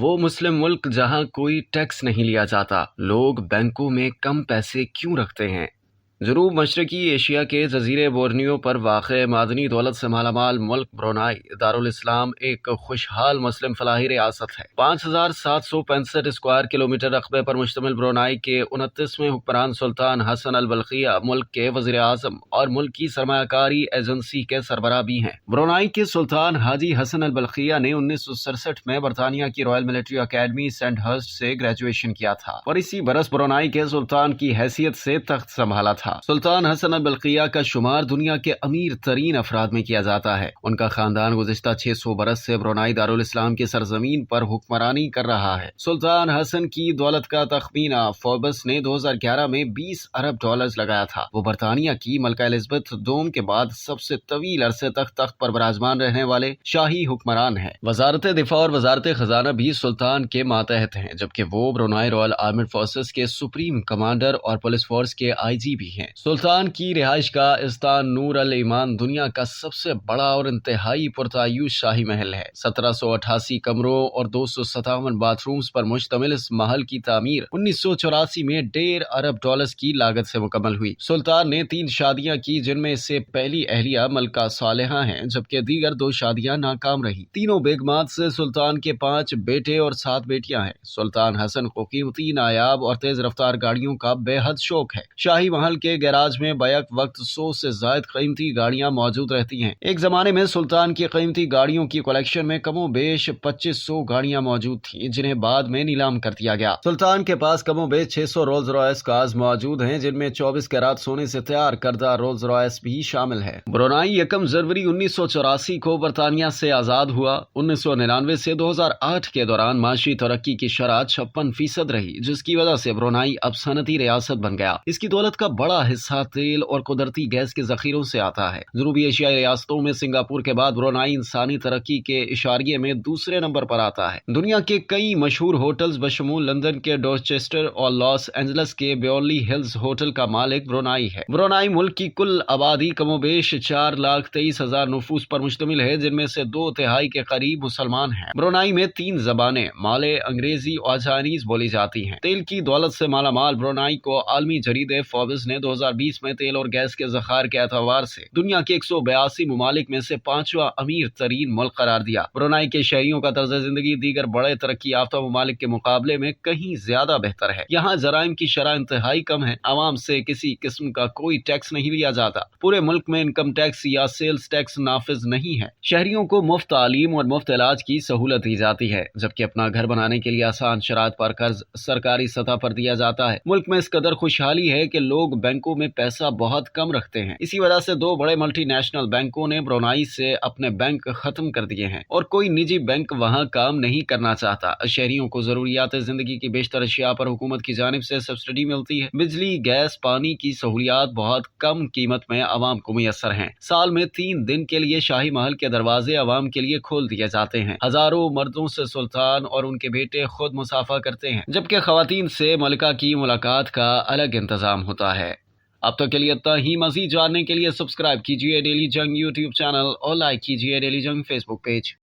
وہ مسلم ملک جہاں کوئی ٹیکس نہیں لیا جاتا، لوگ بینکوں میں کم پیسے کیوں رکھتے ہیں؟ جنوب مشرقی ایشیا کے جزیرے بورنیو پر واقع معدنی دولت سے مالا مال ملک برونائی دارالاسلام ایک خوشحال مسلم فلاحی ریاست ہے۔ 5765 اسکوائر کلومیٹر رقبے پر مشتمل برونائی کے 29ویں حکمران سلطان حسن البلقیہ ملک کے وزیر اعظم اور ملک کی سرمایہ کاری ایجنسی کے سربراہ بھی ہیں۔ برونائی کے سلطان حاجی حسن البلقیہ نے 1967 میں برطانیہ کی Royal military academy send Hurst سے گریجویشن کیا تھا اور اسی برس برونائی کے سلطان کی حیثیت سے تخت سنبھالا تھا۔ سلطان حسن البلقیہ کا شمار دنیا کے امیر ترین افراد میں کیا جاتا ہے۔ ان کا خاندان گزشتہ 600 برس سے برونائی دارالاسلام کی سرزمین پر حکمرانی کر رہا ہے۔ سلطان حسن کی دولت کا تخمینہ فوربس نے 2011 میں 20 ارب ڈالرز لگایا تھا۔ وہ برطانیہ کی ملکہ الزبتھ دوم کے بعد سب سے طویل عرصے تک تخت پر براجمان رہنے والے شاہی حکمران ہیں۔ وزارت دفاع اور وزارت خزانہ بھی سلطان کے ماتحت ہیں، جبکہ وہ برونائی رائل آرمڈ فورسز کے سپریم کمانڈر اور پولیس فورس کے IG بھی ہیں۔ سلطان کی رہائش گاہ استان نور الایمان دنیا کا سب سے بڑا اور انتہائی پرتعیش شاہی محل ہے۔ 1788 کمروں اور 257 باتھ رومز پر مشتمل اس محل کی تعمیر 1984 میں 1.5 ارب ڈالرز کی لاگت سے مکمل ہوئی۔ سلطان نے 3 شادیاں کی، جن میں سے پہلی اہلیہ ملکہ صالحہ ہیں، جبکہ دیگر 2 شادیاں ناکام رہیں۔ تینوں بیگمات سے سلطان کے 5 بیٹے اور 7 بیٹیاں ہیں۔ سلطان حسن کو قیمتی نایاب اور تیز رفتار گاڑیوں کا بے حد شوق ہے۔ شاہی محل کے گیراج میں بیک وقت 100 سے زائد قیمتی گاڑیاں موجود رہتی ہیں۔ ایک زمانے میں سلطان کی قیمتی گاڑیوں کی کلیکشن میں کم و بیش 2500 گاڑیاں موجود تھیں، جنہیں بعد میں نیلام کر دیا گیا۔ سلطان کے پاس کم و بیش 600 رولز رائس کارز موجود ہیں، جن میں 24 کیرات سونے سے تیار کردہ رولز رائس بھی شامل ہے۔ برونائی 1 جنوری 1984 کو برطانیہ سے آزاد ہوا۔ 1999 سے 2008 کے دوران معاشی ترقی کی شرح 56% رہی، جس کی وجہ سے برونائی اب صنعتی ریاست بن گیا۔ اس کی دولت کا بڑا حصہ تیل اور قدرتی گیس کے ذخیروں سے آتا ہے۔ جنوبی ایشیائی ریاستوں میں سنگاپور کے بعد برونائی انسانی ترقی کے اشاریے میں دوسرے نمبر پر آتا ہے۔ دنیا کے کئی مشہور ہوٹلز بشمول لندن کے ڈورچسٹر اور لاس اینجلس کے بیورلی ہلز ہوٹل کا مالک برونائی ہے۔ برونائی ملک کی کل آبادی کم و بیش 4,23,000 نفوس پر مشتمل ہے، جن میں سے 2/3 کے قریب مسلمان ہیں۔ برونائی میں 3 زبانیں مالے، انگریزی اور چائنیز بولی جاتی ہیں۔ تیل کی دولت سے مالا مال برونائی کو عالمی جریدے فوربس نے 2020 میں تیل اور گیس کے ذخائر کے اعتبار سے دنیا کے 182 ممالک میں سے 5واں امیر ترین ملک قرار دیا۔ برونائی کے شہریوں کا طرز زندگی دیگر بڑے ترقی یافتہ ممالک کے مقابلے میں کہیں زیادہ بہتر ہے۔ یہاں جرائم کی شرح انتہائی کم ہے۔ عوام سے کسی قسم کا کوئی ٹیکس نہیں لیا جاتا۔ پورے ملک میں انکم ٹیکس یا سیلز ٹیکس نافذ نہیں ہے۔ شہریوں کو مفت تعلیم اور مفت علاج کی سہولت دی جاتی ہے، جبکہ اپنا گھر بنانے کے لیے آسان شرائط پر قرض سرکاری سطح پر دیا جاتا ہے۔ ملک میں اس قدر خوشحالی ہے کہ لوگ بینکوں میں پیسہ بہت کم رکھتے ہیں۔ اسی وجہ سے 2 بڑے ملٹی نیشنل بینکوں نے برونائی سے اپنے بینک ختم کر دیے ہیں اور کوئی نجی بینک وہاں کام نہیں کرنا چاہتا۔ شہریوں کو ضروریات زندگی کی بیشتر اشیاء پر حکومت کی جانب سے سبسڈی ملتی ہے۔ بجلی، گیس، پانی کی سہولیات بہت کم قیمت میں عوام کو میسر ہیں۔ سال میں 3 دن کے لیے شاہی محل کے دروازے عوام کے لیے کھول دیے جاتے ہیں۔ ہزاروں مردوں سے سلطان اور ان کے بیٹے خود مصافحہ کرتے ہیں، جبکہ خواتین سے ملکہ کی ملاقات کا الگ انتظام ہوتا ہے۔ اب تک کے لیے اتنا ہی۔ مزید جاننے کے لیے سبسکرائب کیجیے ڈیلی جنگ YouTube چینل اور لائک کیجیے ڈیلی جنگ Facebook پیج۔